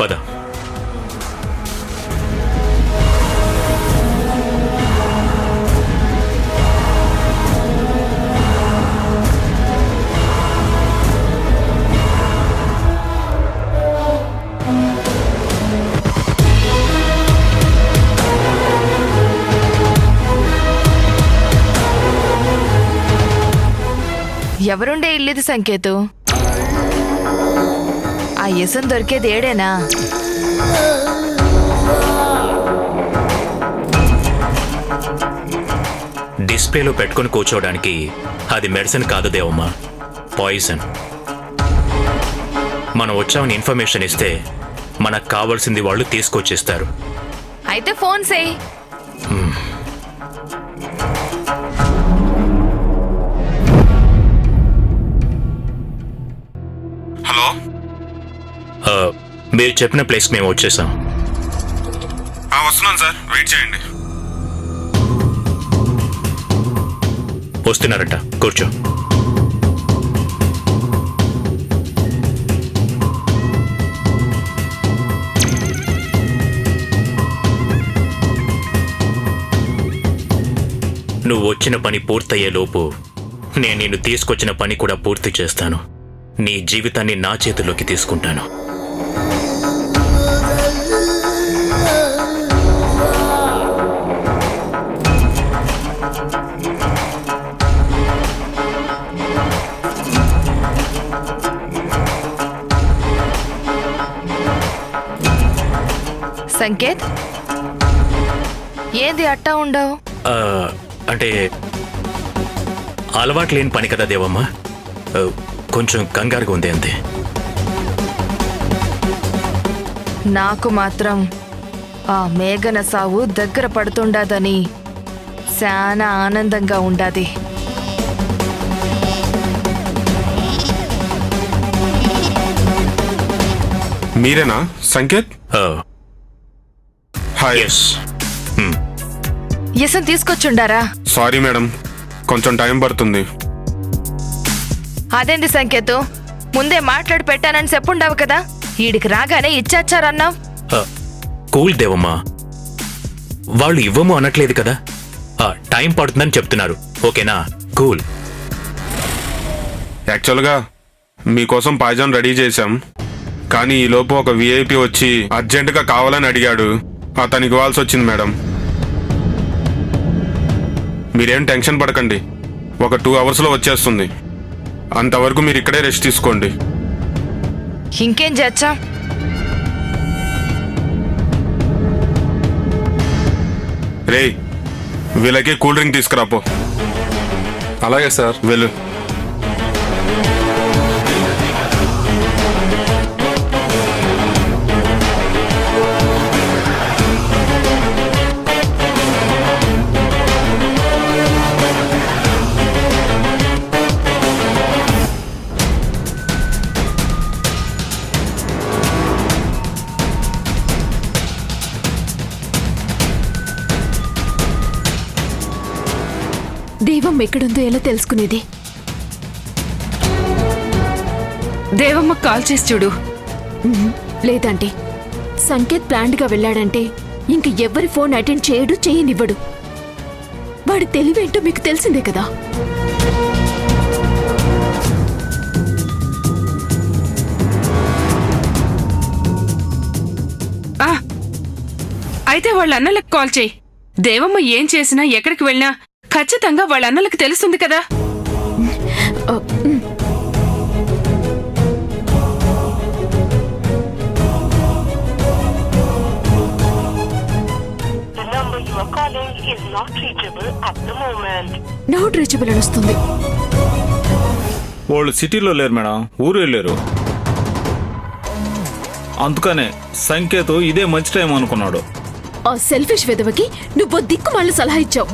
పద. ఎవరుండే ఇల్లిది సంకేతు? ఆ యసం దొరికేది ఏడేనా? డిస్ప్లేలో పెట్టుకుని కూర్చోవడానికి అది మెడిసిన్ కాదు దేవమ్మ, పాయిజన్. మనం వచ్చామని ఇన్ఫర్మేషన్ ఇస్తే మనకు కావాల్సింది వాళ్ళు తీసుకొచ్చేస్తారు. అయితే ఫోన్ చేయి. హలో, మీరు చెప్పిన ప్లేస్కి మేము వచ్చేసాం. వస్తున్నాను సార్, వెయిట్ చేయండి. వస్తున్నారట, కూర్చో. నువ్వు వచ్చిన పని పూర్తయ్యేలోపు నేను నిన్ను తీసుకొచ్చిన పని కూడా పూర్తి చేస్తాను. నీ జీవితాన్ని నా చేతుల్లోకి తీసుకుంటాను. సంకేత్, ఏంది అట్టా ఉండవు? అంటే అలవాటు లేని పని కదా దేవమ్మ, కొంచెం కంగారుగా ఉంది అంతే. నాకు మాత్రం ఆ మేఘన సావు దగ్గర పడుతుండదని చాలా ఆనందంగా ఉండాది. మీరేనా సంకేత్? హాయ్. ఎస్. యసం తీసుకొచ్చుండారా? సారీ మేడం, కొంచెం టైం పడుతుంది. అదేంది సంకేతు, ముందే మాట్లాడి పెట్టానని చెప్పుండావు కదా, ఈడికి రాగానే ఇచ్చాచారన్నావు. కూల్ దేవమ్మ, వాళ్ళు ఇవ్వము అనట్లేదు కదా, టైం పడుతుందని చెప్తున్నారు. ఓకేనా? కూల్. యాక్చువల్గా మీకోసం పాయిజన్ రెడీ చేశాం, కానీ ఈలోపు ఒక విఐపి వచ్చి అర్జెంటుగా కావాలని అడిగాడు. అతనికి ఇవ్వాల్సి వచ్చింది మేడం. మీరేం టెన్షన్ పడకండి, ఒక 2 అవర్స్లో వచ్చేస్తుంది. అంతవరకు మీరు ఇక్కడే రెస్ట్ తీసుకోండి. ఇంకేం చేచ్చా? రేయ్, వీళ్ళకి కూల్ డ్రింక్ తీసుకురాపో. అలాగే సార్. వెళ్ళు. దేవమ్మ ఎక్కడుందో ఎలా తెలుసుకునేది? దేవమ్మ కాల్ చేసి చూడు. లేదంటే సంకేత్ ప్లాంట్గా వెళ్ళాడంటే ఇంక ఎవరి ఫోన్ అటెండ్ చేయడు, చేయనివ్వడు. వాడి తెలివేంటో మీకు తెలిసిందే కదా. అయితే వాళ్ళ అన్నలకు కాల్ చేయి. దేవమ్మ ఏం చేసినా ఎక్కడికి వెళ్ళినా ఖచ్చితంగా వాళ్ళ అన్నలకు తెలుస్తుంది కదా. నాట్ రీచబుల్ అని వస్తుంది. వాళ్ళు సిటీలో లేరు మేడం, ఊరు వెళ్ళారు. అందుకనే సంకేత్ ఇదే మంచి టైం అనుకున్నాడు. ఆ సెల్ఫిష్ వెదవకి నువ్వు దిక్కుమాలిన సలహా ఇచ్చావు.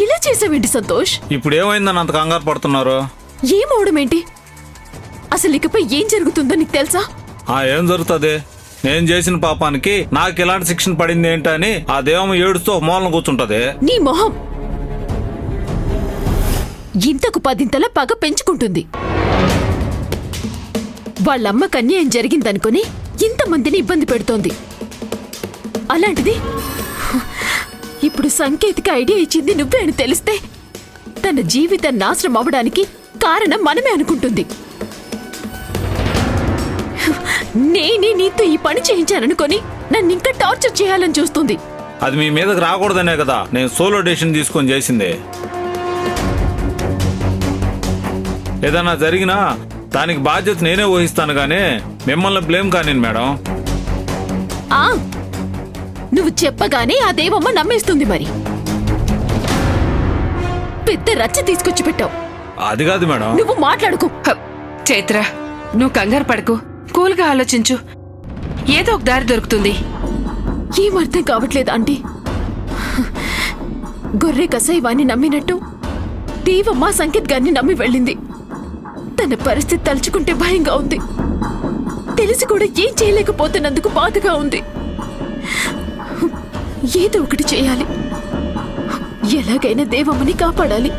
ఇలా చేసావేంటి సంతోష్? ఇప్పుడు ఏమైందని అంత కంగారు పడుతున్నారు? ఏమవడమేంటి? అసలు ఇకపై ఏం జరుగుతుందో నీకు తెలుసా? ఏం జరుగుతుంది? నేను చేసిన పాపానికి నాకు ఇలాంటి శిక్షణ పడింది ఏంటని ఆ దేవమ్మ ఏడుస్తూ మూలన కూర్చుంటది. నీ మొహం ఇంతకు 10 పగ పెంచుకుంటుంది. వాళ్ళమ్మకు అన్యాయం జరిగిందనుకుని ఇంతమందిని ఇబ్బంది పెడుతోంది. అలాంటిది ఇప్పుడు సంకేతిక ఐడియా ఇచ్చింది నువ్వే అని తెలిస్తే తన జీవితం నాశనం అవ్వడానికి కారణం మనమే అనుకుంటుంది. నేనే నీతో ఈ పని చేయించాననుకొని నన్ను ఇంకా టార్చర్ చేయాలని చూస్తుంది. అది మీ మీదకి రాకూడదనే కదా నేను సోలో డెసిషన్ తీసుకొని చేసింది. ఏదన్నా జరిగినా దానికి బాధ్యత నేనే వహిస్తాను గానీ మిమ్మల్ని బ్లేమ్ కాని మేడం. ఆ నువ్వు చెప్పగానే ఆ దేవమ్మ నమ్మేస్తుంది. మరి పెద్ద రచ్చ తీసుకొచ్చి పెట్టావు. అది కాదు మేడం. నువ్వు మాట్లాడుకో. హ, చైత్ర నువ్వు కంగారు పడకు, కూల్గా ఆలోచించు, ఏదో ఒక దారి దొరుకుతుంది. ఏం అర్థం కావట్లేదు ఆంటీ. గొర్రె కసాయివాణ్ణి నమ్మినట్టు దేవమ్మ సంకేత్ గారిని నమ్మి వెళ్ళింది. తన పరిస్థితి తలుచుకుంటే భయంగా ఉంది. తెలిసి కూడా ఏం చేయలేకపోతున్నందుకు బాధగా ఉంది. ఏదో ఒకటి చేయాలి. ఎలాగైనా దేవమ్మని కాపాడాలి.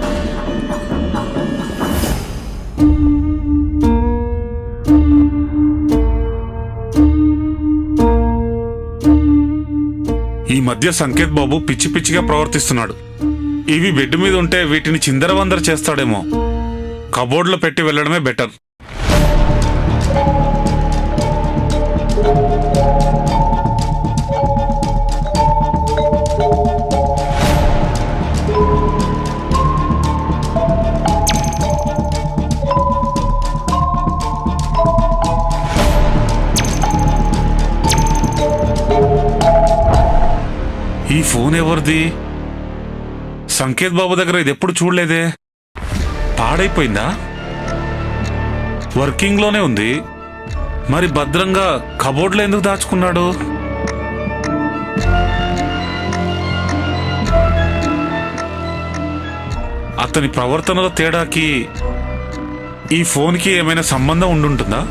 ఈ మధ్య సంకేత్ బాబు పిచ్చి పిచ్చిగా ప్రవర్తిస్తున్నాడు. ఇవి బెడ్ మీద ఉంటే వీటిని చిందరవందర చేస్తాడేమో. కబోర్డ్లో పెట్టి వెళ్ళడమే బెటర్. ఈ ఫోన్ ఎవరిది? సంకేత్ బాబు దగ్గర ఇది ఎప్పుడు చూడలేదే. పాడైపోయిందా? వర్కింగ్ లోనే ఉంది. మరి భద్రంగా కబోర్డ్లో ఎందుకు దాచుకున్నాడు? అతని ప్రవర్తనలో తేడాకి ఈ ఫోన్కి ఏమైనా సంబంధం ఉండుంటుందా?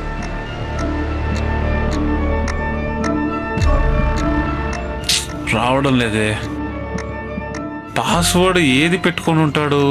రావడం లేదే. పాస్వర్డ్ ఏది పెట్టుకొని ఉంటాడు?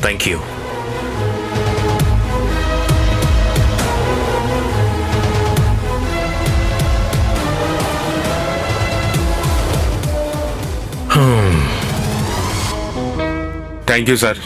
Thank you. Thank you sir.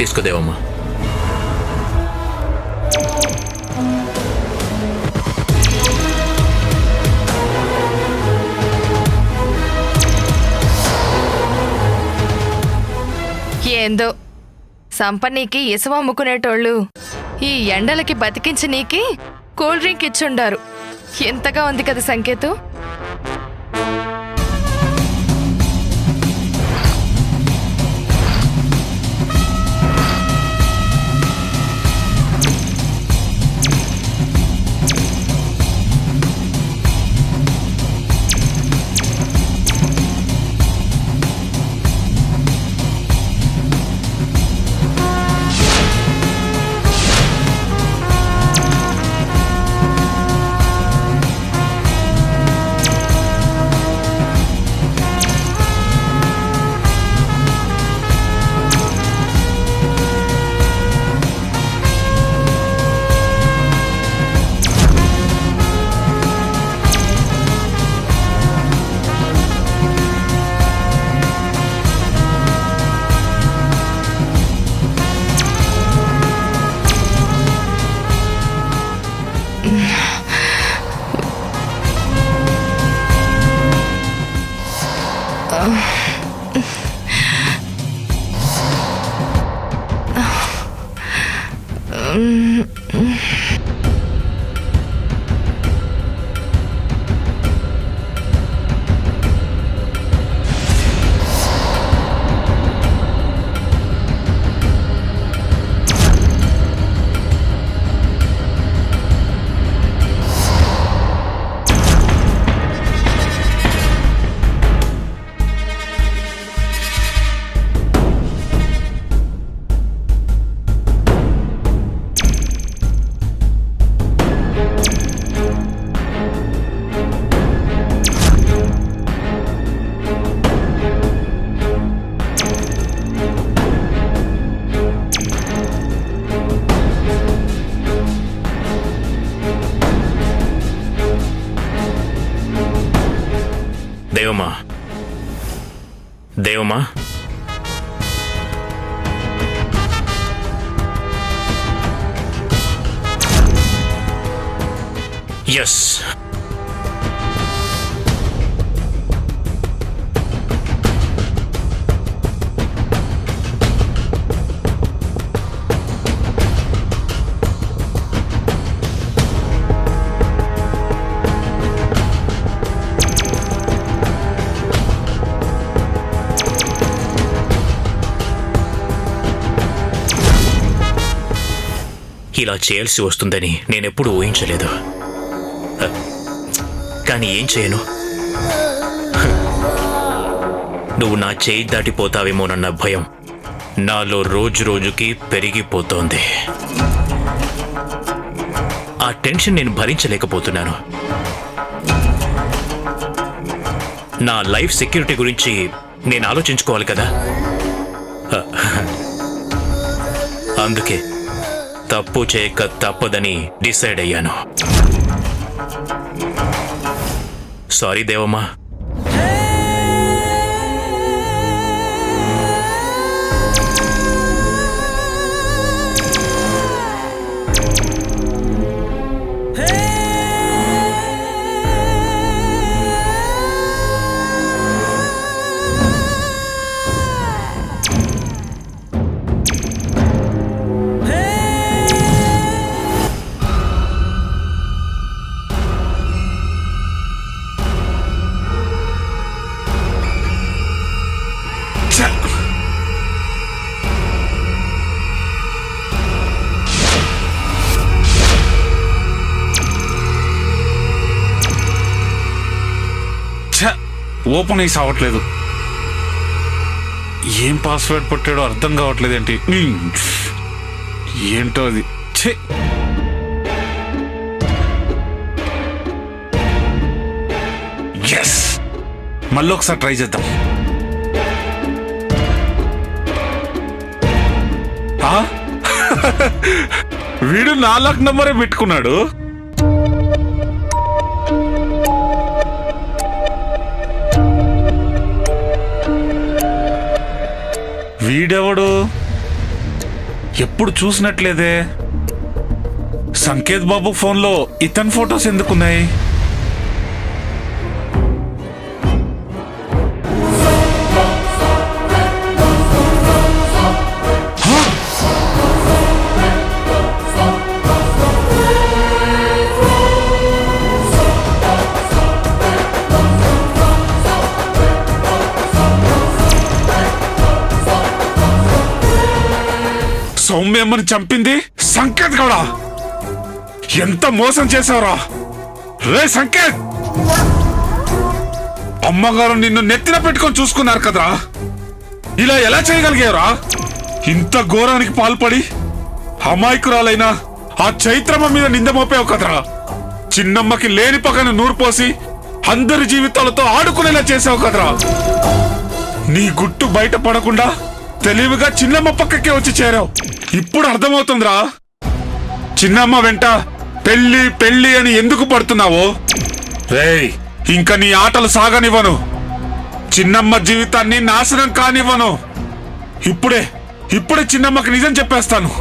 తీసుకో దేవమ్మ. ఏందో సంపనీకి ఇసువ అమ్ముకునేటోళ్ళు ఈ ఎండలకి బతికించి నీకి కూల్ డ్రింక్ ఇచ్చుండారు. ఎంతగా ఉంది కదా సంకేతం. దేవమ్మా, దేవమ్మా, ఎస్, ఇలా చేయాల్సి వస్తుందని నేనెప్పుడు ఊహించలేదు. కానీ ఏం చేయను? నువ్వు నా చేయి దాటిపోతావేమోనన్న భయం నాలో రోజు రోజుకి పెరిగిపోతోంది. ఆ టెన్షన్ నేను భరించలేకపోతున్నాను. నా లైఫ్ సెక్యూరిటీ గురించి నేను ఆలోచించుకోవాలి కదా. అందుకే తప్పు చేయక తప్పదని డిసైడ్ అయ్యాను. సారీ దేవమ్మా. ఓపెన్ అయ్యి సావట్లేదు. ఏం పాస్వర్డ్ పెట్టాడో అర్థం కావట్లేదు. ఏంటి ఏంటో అది. ఛే, ఎస్, మళ్ళీ ఒకసారి ట్రై చేద్దాం. వీడు 4 నంబరే పెట్టుకున్నాడు. వీడెవడు? ఎప్పుడు చూసినట్లేదే. సంకేత్ బాబు ఫోన్లో ఇతని ఫొటోస్ ఎందుకున్నాయి? సౌమ్యమ్మని చంపింది సంకేత్ గౌడా. ఎంత మోసం చేశావురా రే సంకేత్! అమ్మగారు నిన్ను నెత్తిన పెట్టుకొని చూసుకున్నారు కదరా, ఇలా ఎలా చేయగలిగారా? ఇంత ఘోరానికి పాల్పడి అమాయకురాలైన ఆ చైత్రమ్మ మీద నింద మోపావు కదరా. చిన్నమ్మకి లేని పక్కన నూరు పోసి అందరి జీవితాలతో ఆడుకునేలా చేసావు కదరా. నీ గుట్టు బయట పడకుండా తెలివిగా చిన్నమ్మ పక్కకే వచ్చి చేరావు. ఇప్పుడు అర్థమవుతుందిరా చిన్నమ్మ వెంట పెళ్లి పెళ్లి అని ఎందుకు పడుతున్నావో. రేయ్, ఇంకా నీ ఆటలు సాగనివ్వను. చిన్నమ్మ జీవితాన్ని నాశనం కానివ్వను. ఇప్పుడే చిన్నమ్మకి నిజం చెప్పేస్తాను.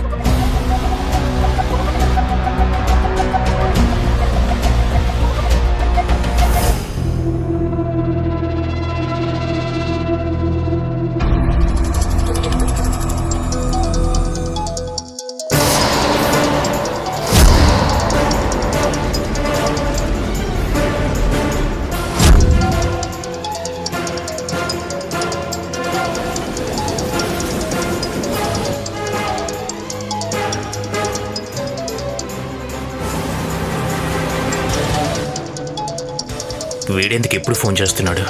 వీడెందుకు ఎప్పుడు ఫోన్ చేస్తున్నాడు?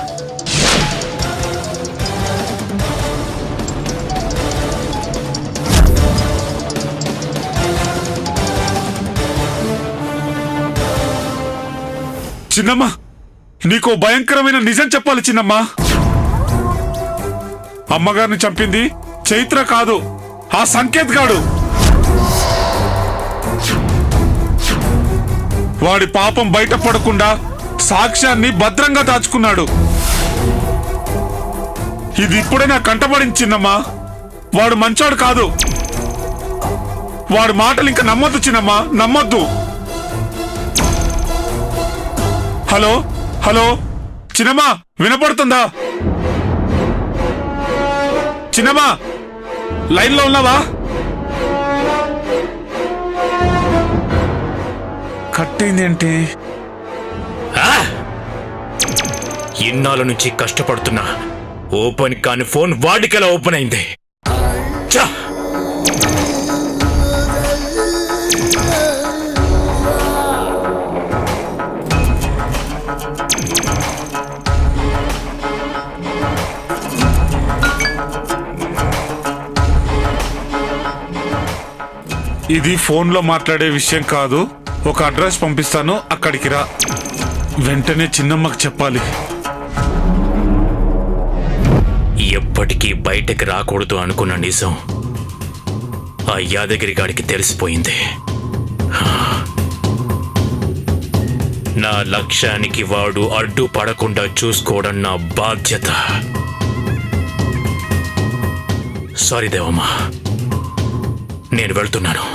చిన్నమ్మ, నీకో భయంకరమైన నిజం చెప్పాలి చిన్నమ్మ. అమ్మగారిని చంపింది చైత్ర కాదు, ఆ సంకేత్ గాడు. వాడి పాపం బయటపడకుండా సాక్ష్యాన్ని భద్రంగా దాచుకున్నాడు. ఇది ఇప్పుడే నా కంటపడింది చిన్నమ్మా. వాడు మంచోడు కాదు. వాడి మాటలు ఇంకా నమ్మొద్దు చిన్నమ్మా, నమ్మొద్దు. హలో హలో చిన్నమ్మా, వినపడుతుందా? చిన్నమ్మా, లైన్లో ఉన్నావా? కట్టయిందేంటి? ఇన్నాళ్ళ నుంచి కష్టపడుతున్నా ఓపెన్ కాని ఫోన్ వాడికెలా ఓపెన్ అయింది? ఛ! ఇది ఫోన్లో మాట్లాడే విషయం కాదు. ఒక అడ్రస్ పంపిస్తాను, అక్కడికి రా. వెంటనే చిన్నమ్మకి చెప్పాలి. ఎప్పటికీ బయటకు రాకూడదు అనుకున్న నిజం ఆ యాదగిరి గాడికి తెలిసిపోయింది. నా లక్ష్యానికి వాడు అడ్డు పడకుండా చూసుకోవడం నా బాధ్యత. సారీ దేవమ్మా, నేను వెళ్తున్నాను.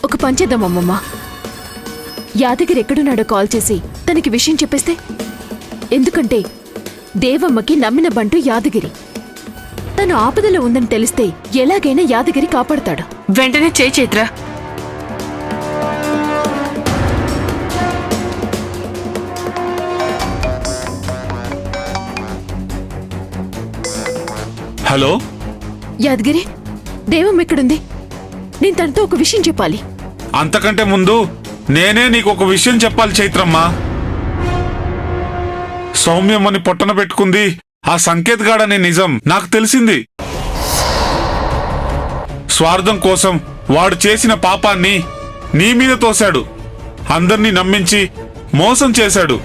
ఒక పని చేద్దాం అమ్మమ్మ. యాదగిరి ఎక్కడున్నాడో కాల్ చేసి తనకి విషయం చెప్పేస్తే. ఎందుకంటే దేవమ్మకి నమ్మిన బంటు యాదగిరి. తను ఆపదలో ఉందని తెలిస్తే ఎలాగైనా యాదగిరి కాపాడతాడు. వెంటనే చేయి చైత్ర. హలో యాదగిరి, దేవమ్మ ఎక్కడుంది? నేను తనతో ఒక విషయం చెప్పాలి. అంతకంటే ముందు నేనే నీకు ఒక విషయం చెప్పాలి చైత్రమ్మ. సౌమ్యమ్మని పొట్టన పెట్టుకుంది ఆ సంకేత్ గాడనే నిజం నాకు తెలిసింది. స్వార్థం కోసం వాడు చేసిన పాపాన్ని నీ మీద తోశాడు. అందర్నీ నమ్మించి మోసం చేశాడు.